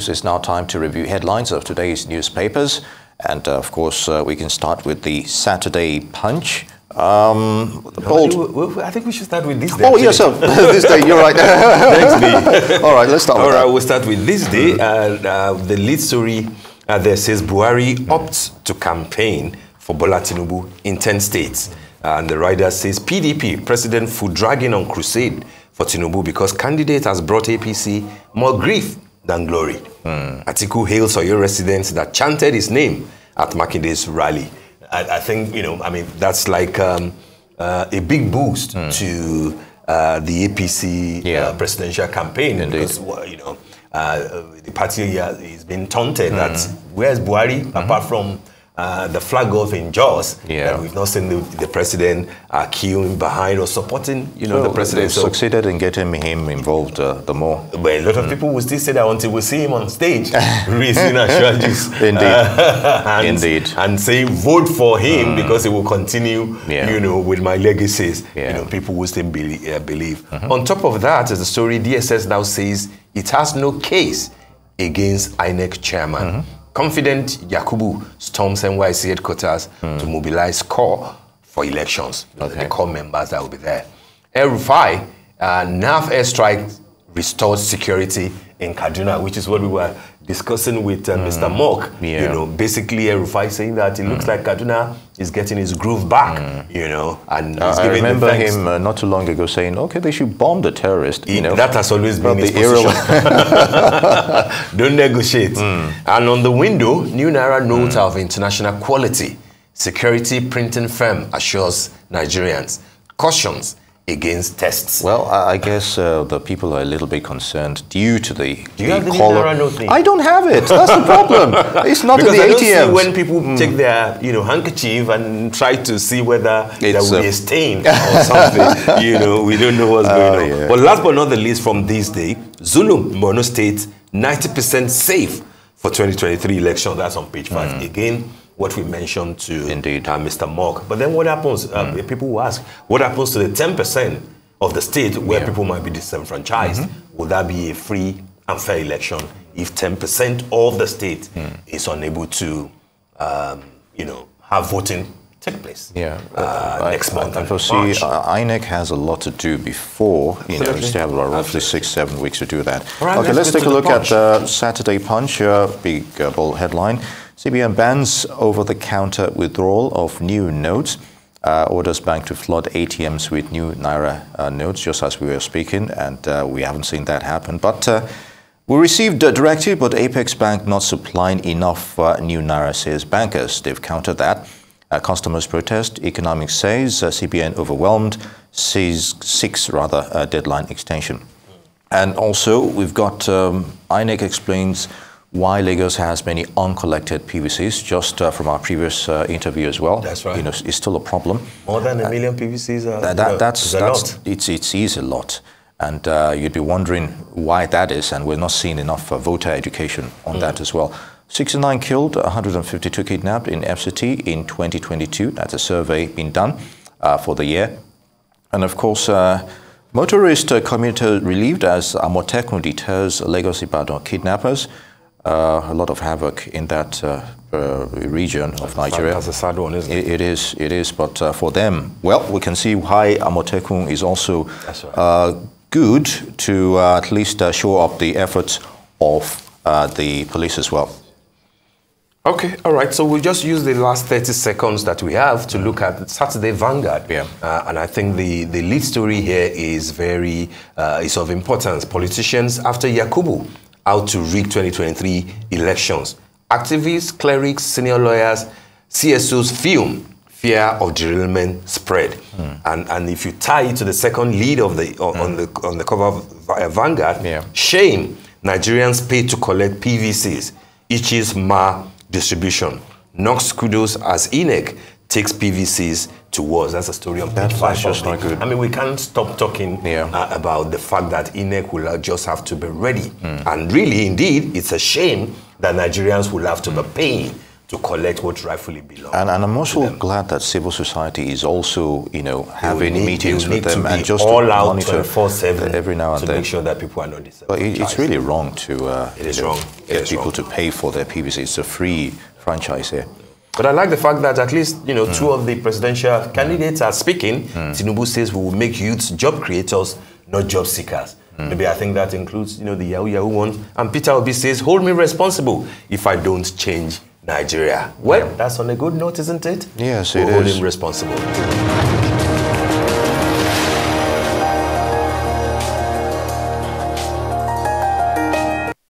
It's now time to review headlines of today's newspapers. And of course, we can start with the Saturday Punch. I think we should start with this day. Oh, yes, sir. This day, you're right. Thanks, Lee. All right, let's start with that. All right, we'll start with this day. The lead story there says Buhari opts to campaign for Bola Tinubu in 10 states. And the rider says PDP, President foot dragging on crusade for Tinubu because candidate has brought APC more grief than glory. Atiku hails Oyo residents that chanted his name at Makinde's rally. I think, that's like a big boost to the APC presidential campaigin. Indeed. Because, the party here is being taunted that where's Buhari, apart from the flag off in Jaws, that we've not seen the president queuing behind or supporting, the president. So succeeded in getting him involved the more. But a lot of people will still say that until we see him on stage, raising our strategies. Indeed. And saying vote for him because he will continue, with my legacies. People will still believe. On top of that, as the story, DSS now says it has no case against INEC chairman. Confident Yakubu storms NYC headquarters to mobilize core for elections. The core members that will be there. El-Rufai, NAF airstrike restored security in Kaduna, which is what we were discussing with Mr. Mock. Basically El-Rufai saying that it looks like Kaduna is getting his groove back, and I remember him not too long ago saying, okay, they should bomb the terrorist. That has always been his position. Don't negotiate. And on the window, new Naira note of international quality. Security printing firm assures Nigerians. Cautions against tests. Well, I guess the people are a little bit concerned due to the Do you have the color. note thing? I don't have it. That's the problem. It's not because in the I don't ATMs. see when people take their handkerchief and try to see whether there will be a stain or something. We don't know what's going on. But last but not the least from this day, Zulu, Borno State, 90% safe for 2023 election. That's on page 5. Again, what we mentioned to Mr. Mock. But then what happens? People will ask, what happens to the 10% of the state where people might be disenfranchised? Will that be a free and fair election if 10% of the state is unable to, have voting take place next month? I foresee INEC has a lot to do before, we still have roughly 6-7 weeks to do that. Right, okay, let's take a look at the Saturday Punch, big bold headline. CBN bans over-the-counter withdrawal of new notes, orders bank to flood ATMs with new Naira notes, just as we were speaking, and we haven't seen that happen. But we received a directive, but Apex Bank not supplying enough new Naira, says bankers. They've countered that. Customers protest. Economics says CBN overwhelmed, seeks deadline extension. And also, we've got INEC explains why Lagos has many uncollected PVCs, just from our previous interview as well. That's right. It's still a problem. More than a million PVCs is a lot. And you'd be wondering why that is, and we're not seeing enough voter education on that as well. 69 killed, 152 kidnapped in FCT in 2022. That's a survey being done for the year. And of course, motorist commuter relieved as Amotekun deters Lagos-Ibadan kidnappers. A lot of havoc in that region of Nigeria. That's a sad one, isn't it? It is. But for them, well, we can see why Amotekun is also good to at least show up the efforts of the police as well. Okay, all right. So we'll just use the last 30 seconds that we have to look at Saturday Vanguard. And I think the lead story here is is of importance. Politicians after Yakubu out to rig 2023 elections. Activists, clerics, senior lawyers, CSOs film fear of derailment spread. And if you tie it to the second lead of on the cover of Vanguard, shame Nigerians pay to collect PVCs. Itches ma distribution. Knocks kudos as INEC takes PVCs to wars. That's a story on page 5. That's just not good. I mean, we can't stop talking about the fact that INEC will just have to be ready. And really, indeed, it's a shame that Nigerians will have to be paying to collect what rightfully belongs. And I'm also glad that civil society is also, having meetings with them and just all out monitor 24/7 every now and to then. make sure that people are not disadvantaged. But it's really wrong to get people to pay for their PVC. It's a free franchise here. But I like the fact that at least, two of the presidential candidates are speaking. Tinubu says we will make youths job creators, not job seekers. Maybe I think that includes, the Yahoo one. And Peter Obi says, hold me responsible if I don't change Nigeria. Well, that's on a good note, isn't it? Yes, we'll it hold is. him responsible.